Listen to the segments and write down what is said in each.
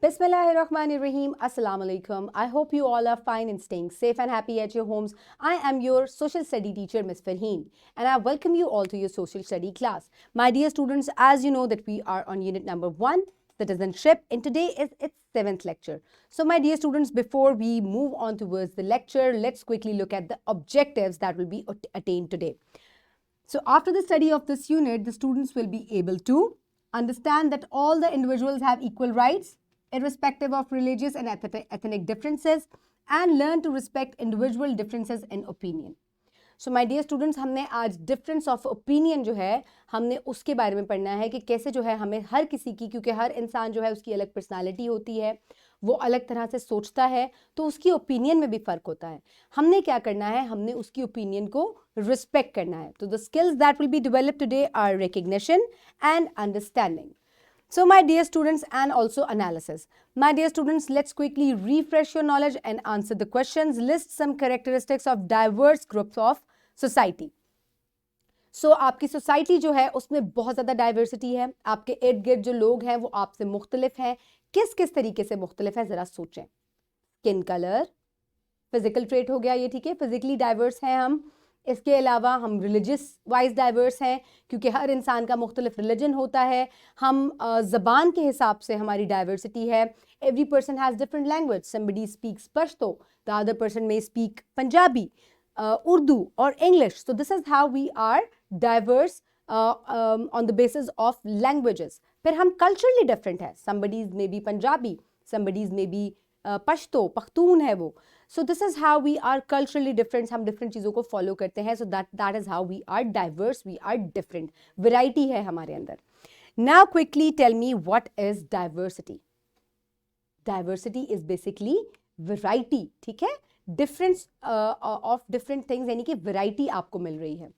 Bismillahirrahmanirrahim. Assalamu alaikum. I hope you all are fine and staying safe and happy at your homes. I am your social study teacher, Ms. Farheen, and I welcome you all to your social study class. My dear students, as you know that we are on unit number 1, citizenship, and today is its 7th lecture. So my dear students, before we move on towards the lecture, let's quickly look at the objectives that will be attained today. So after the study of this unit, the students will be able to understand that all the individuals have equal rights, irrespective of religious and ethnic differences, and learn to respect individual differences in opinion. So my dear students, हमने आज difference of opinion जो है हमने उसके बारे में पढ़ना है कि कैसे जो है हमें हर किसी की, क्योंकि हर इंसान जो है उसकी अलग पर्सनालिटी होती है, वो अलग तरह से सोचता है, तो उसकी ओपिनियन में भी फ़र्क होता है. हमने क्या करना है, हमने उसकी ओपिनियन को रिस्पेक्ट करना है. तो the skills that will be developed today are recognition and understanding. So my dear students, and also analysis. My dear students, let's quickly refresh your knowledge and answer the questions. List some characteristics of diverse groups of society. So आपकी society जो है उसमें बहुत ज़्यादा diversity है. आपके इर्द गिर्द जो लोग हैं वो आपसे मुख्तलिफ हैं. किस किस तरीके से मुख्तलिफ है ज़रा सोचें. स्किन कलर, फिजिकल ट्रेट हो गया ये, ठीक है, फिजिकली डाइवर्स हैं हम. इसके अलावा हम रिलीजियस वाइज डाइवर्स हैं क्योंकि हर इंसान का मुख्तलिफ रिलीजन होता है. हम ज़बान के हिसाब से हमारी डाइवर्सिटी है. Every person has different language. Somebody speaks Pashto, the other person may speak Punjabi, Urdu और English. So this is how we are diverse on the basis of languages. फिर हम कल्चरली डिफरेंट है. Somebody's may be Punjabi, somebody's may be Pashto, Pakhtun है वो. So this is how we are culturally different. हम different चीज़ों को follow करते हैं. So that is how we are diverse. We are different. Variety है हमारे अंदर. Now quickly tell me what is diversity. Diversity is basically variety. ठीक है? Difference of different things यानी कि variety आपको मिल रही है.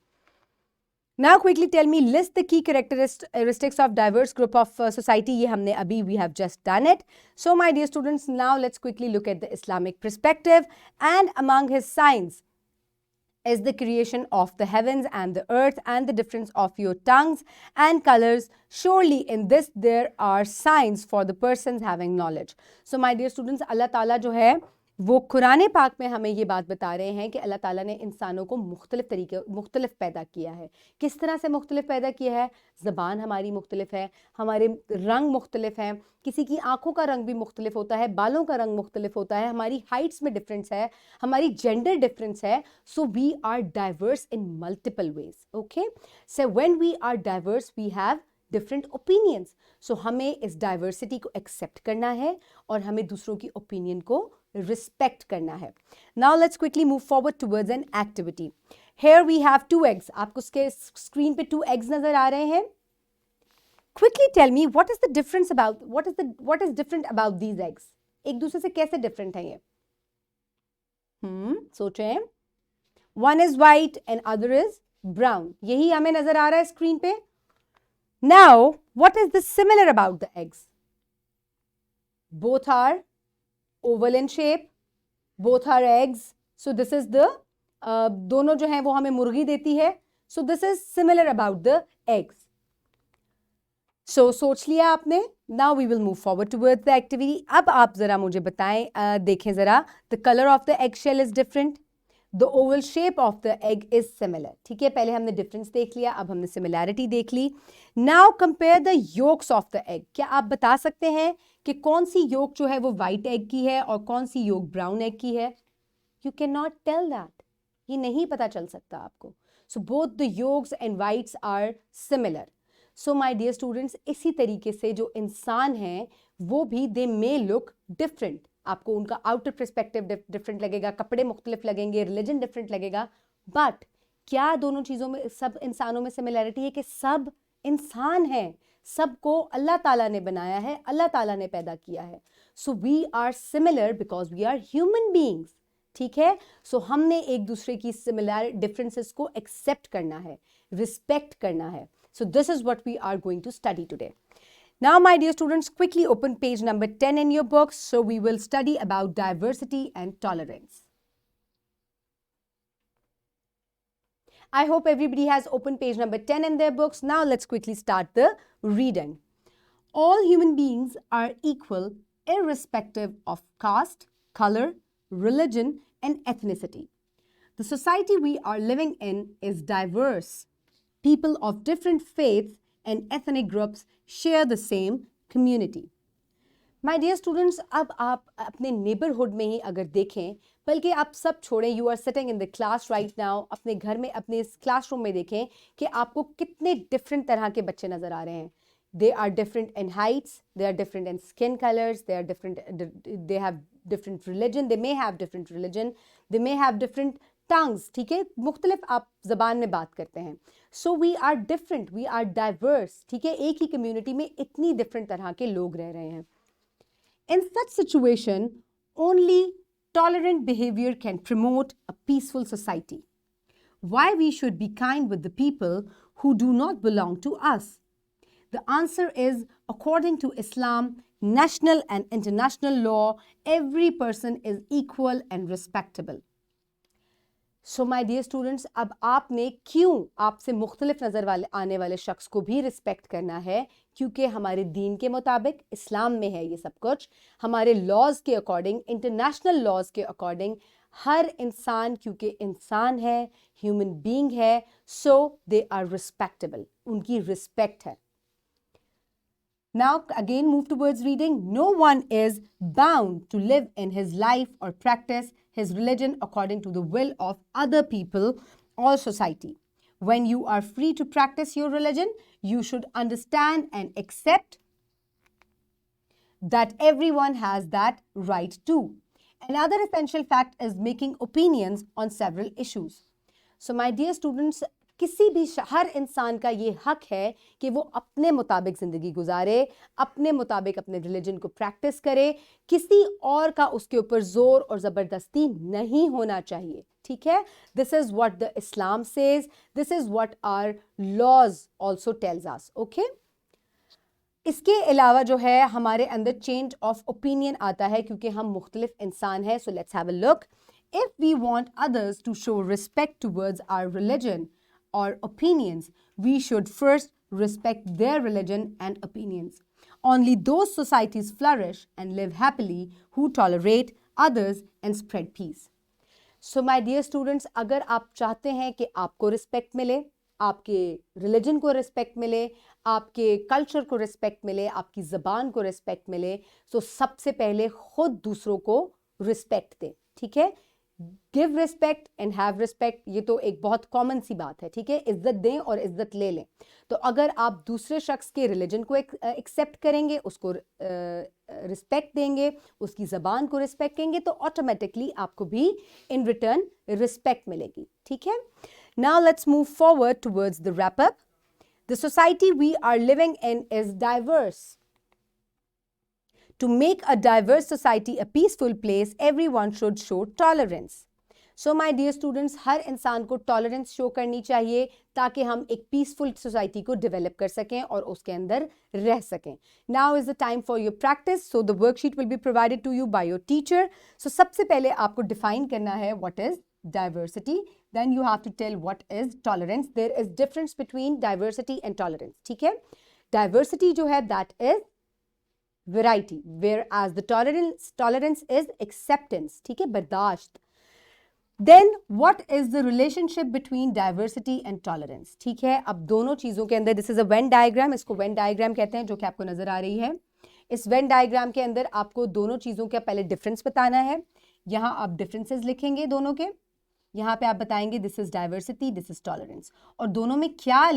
Now quickly tell me, list the key characteristics of diverse group of society. ये हमने अभी, we have just done it. So my dear students, now let's quickly look at the Islamic perspective. And among his signs is the creation of the heavens and the earth and the difference of your tongues and colors. Surely in this there are signs for the persons having knowledge. So my dear students, Allah Ta'ala जो है वो कुरान पाक में हमें ये बात बता रहे हैं कि अल्लाह ताला ने इंसानों को मुख्तलिफ पैदा किया है. किस तरह से मुख्तलिफ पैदा किया है? ज़बान हमारी मुख्तलिफ है, हमारे रंग मुख्तलिफ हैं, किसी की आंखों का रंग भी मुख्तलिफ होता है, बालों का रंग मुख्तलिफ होता है, हमारी हाइट्स में डिफरेंस है, हमारी जेंडर डिफरेंस है. So we are diverse in multiple ways. Okay, so when we are diverse we have different opinions. सो हमें इस डाइवर्सिटी को एक्सेप्ट करना है और हमें दूसरों की ओपिनियन को रिस्पेक्ट करना है. Now let's quickly move forward towards an activity. Here we have 2 eggs. आपको उसके स्क्रीन पे 2 eggs नजर आ रहे हैं. Quickly tell me what is the difference about what is different about these eggs. एक दूसरे से कैसे डिफरेंट हैं ये? सोचें. One is white and other is brown. यही हमें नजर आ रहा है स्क्रीन पे. Now what is the similar about the eggs? Both are oval in shape, both are eggs. So this is the दोनों जो हैं वो हमें मुर्गी देती है. So this is similar about the eggs. So सोच लिया आपने. Now we will move forward towards the activity. अब आप जरा मुझे बताएं, देखें जरा. The color of the eggshell is different. The oval shape of the egg is similar. ठीक है, पहले हमने difference देख लिया, अब हमने similarity देख ली. Now compare the yolks of the egg. क्या आप बता सकते हैं कि कौन सी योग जो है वो वाइट एग की है और कौन सी योग ब्राउन एग की है? You can not tell that. ये नहीं पता चल सकता आपको. So both the yolks and whites are similar. So my dear students, इसी तरीके से जो इंसान हैं वो भी दे मे लुक डिफरेंट. आपको उनका आउटर पर्सपेक्टिव डिफरेंट लगेगा, कपड़े मुख्तलिफ लगेंगे, रिलीजन डिफरेंट लगेगा. बट क्या दोनों चीज़ों में, सब इंसानों में सिमिलैरिटी है कि सब इंसान हैं, सबको अल्लाह ताला ने बनाया है, अल्लाह ताला ने पैदा किया है. So we are similar because we are human beings. ठीक है, सो हमने एक दूसरे की सिमिलर डिफरेंसेस को एक्सेप्ट करना है, रिस्पेक्ट करना है. So this is what we are going to study today. Now my dear students, quickly open page number 10 in your books. So we will study about diversity and tolerance. I hope everybody has opened page number 10 in their books. Now let's quickly start the reading. All human beings are equal irrespective of caste, color, religion, and ethnicity. The society we are living in is diverse. People of different faiths and ethnic groups share the same community. My dear students, अब आप अपने neighbourhood में ही अगर देखें, बल्कि आप सब छोड़ें, you are sitting in the class right now, अपने घर में अपने इस क्लासरूम में देखें कि आपको कितने डिफरेंट तरह के बच्चे नज़र आ रहे हैं. They are different in heights, they are different in skin colours, they are different, they have different religion, they may have different religion, they may have different tongues. ठीक है, मुख्तलिफ आप ज़बान में बात करते हैं. So we are different, we are diverse. ठीक है, एक ही कम्युनिटी में इतनी डिफरेंट तरह के लोग रह रहे हैं. In such situation, only tolerant behavior can promote a peaceful society. Why we should be kind with the people who do not belong to us? The answer is, according to Islam, national and international law, every person is equal and respectable. So my dear students, अब आपने क्यों आपसे मुख्तलिफ नज़र वाले आने वाले शख्स को भी रिस्पेक्ट करना है? क्योंकि हमारे दीन के मुताबिक, इस्लाम में है ये सब कुछ, हमारे लॉज के अकॉर्डिंग, इंटरनेशनल लॉज के अकॉर्डिंग, हर इंसान क्योंकि इंसान है, ह्यूमन बीइंग है, सो दे आर रिस्पेक्टेबल, उनकी रिस्पेक्ट है. Now again move towards reading. No one is bound to live in his life or practice his religion according to the will of other people or society. When you are free to practice your religion, you should understand and accept that everyone has that right too. Another essential fact is making opinions on several issues. So my dear students, किसी भी हर इंसान का ये हक है कि वो अपने मुताबिक ज़िंदगी गुजारे, अपने मुताबिक अपने रिलीजन को प्रैक्टिस करे, किसी और का उसके ऊपर ज़ोर और ज़बरदस्ती नहीं होना चाहिए. ठीक है, this is what the Islam says, this is what our laws also tells us. Okay, इसके अलावा जो है हमारे अंदर चेंज ऑफ ओपिनियन आता है क्योंकि हम मुख्तलिफ इंसान हैं. So let's have a look. If we want others to show respect towards our religion or opinions, we should first respect their religion and opinions. Only those societies flourish and live happily who tolerate others and spread peace. So my dear students, अगर आप चाहते हैं कि आपको respect मिले, आपके religion को respect मिले, आपके कल्चर को रिस्पेक्ट मिले, आपकी ज़बान को रिस्पेक्ट मिले, तो सबसे पहले खुद दूसरों को रिस्पेक्ट दें. ठीक है, give respect and have respect, ये तो एक बहुत कॉमन सी बात है. ठीक है, इज्जत दें और इज्जत ले लें. तो अगर आप दूसरे शख्स के रिलीजन को एक्सेप्ट करेंगे, उसको रिस्पेक्ट देंगे, उसकी ज़बान को रिस्पेक्ट देंगे, तो ऑटोमेटिकली आपको भी इन रिटर्न रिस्पेक्ट मिलेगी. ठीक है, now let's move forward towards the wrap up. The society we are living in is diverse. To make a diverse society a peaceful place, everyone should show tolerance. So my dear students, हर इंसान को tolerance show करनी चाहिए ताकि हम एक peaceful society को develop कर सकें और उसके अंदर रह सकें. Now is the time for your practice. So the worksheet will be provided to you by your teacher. So सबसे पहले आपको define करना है what is diversity. Then you have to tell what is tolerance. There is difference between diversity and tolerance. ठीक है, diversity जो है that is variety, whereas the tolerance is acceptance. ठीक है, बर्दाश्त. Then what is the relationship between diversity and tolerance? ठीक है, अब दोनों चीज़ों के अंदर, this is a Venn diagram, इसको Venn diagram कहते हैं, जो कि आपको नज़र आ रही है. इस Venn diagram के अंदर आपको दोनों चीज़ों का पहले डिफरेंस बताना है. यहाँ आप डिफरेंसेस लिखेंगे दोनों के, यहाँ पे आप बताएंगे this is diversity, this is tolerance, और दोनों में क्या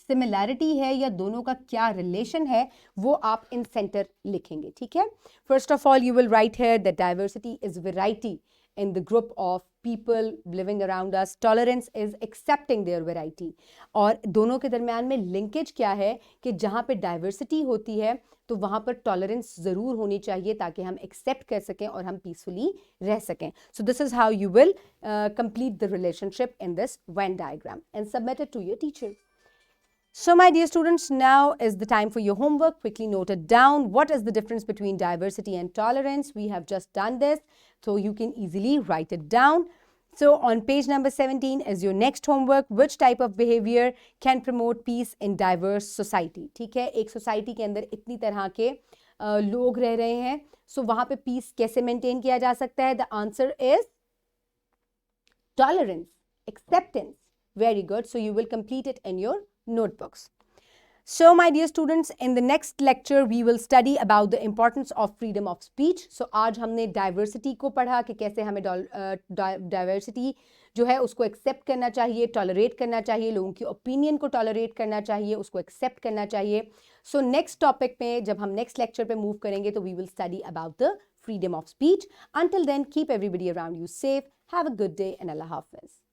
सिमिलैरिटी है या दोनों का क्या रिलेशन है वो आप इन सेंटर लिखेंगे. ठीक है, first of all you will write here that diversity is variety in the group of people living around us. Tolerance is accepting their variety. और दोनों के दरमियान में लिंकेज क्या है कि जहाँ पे डाइवर्सिटी होती है तो वहाँ पर टॉलरेंस ज़रूर होनी चाहिए ताकि हम एक्सेप्ट कर सकें और हम पीसफुली रह सकें. सो this is how you will complete the relationship in this Venn diagram and submit it to your teacher. So my dear students, now is the time for your homework. Quickly note it down. What is the difference between diversity and tolerance? We have just done this, so you can easily write it down. So on page number 17 is your next homework. Which type of behavior can promote peace in diverse society? ठीक है, एक society के अंदर इतनी तरह के लोग रह रहे हैं, सो वहां पे पीस कैसे मेंटेन किया जा सकता है? The answer is tolerance, acceptance. Very good. So you will complete it in your notebooks. So my dear students, in the next lecture we will study about the importance of freedom of speech. So आज हमने diversity को पढ़ा कि कैसे हमें diversity जो है उसको accept करना चाहिए, tolerate करना चाहिए, लोगों की opinion को tolerate करना चाहिए, उसको accept करना चाहिए. So next topic में जब हम next lecture पे move करेंगे तो we will study about the freedom of speech. Until then, keep everybody around you safe. Have a good day and Allah Hafiz.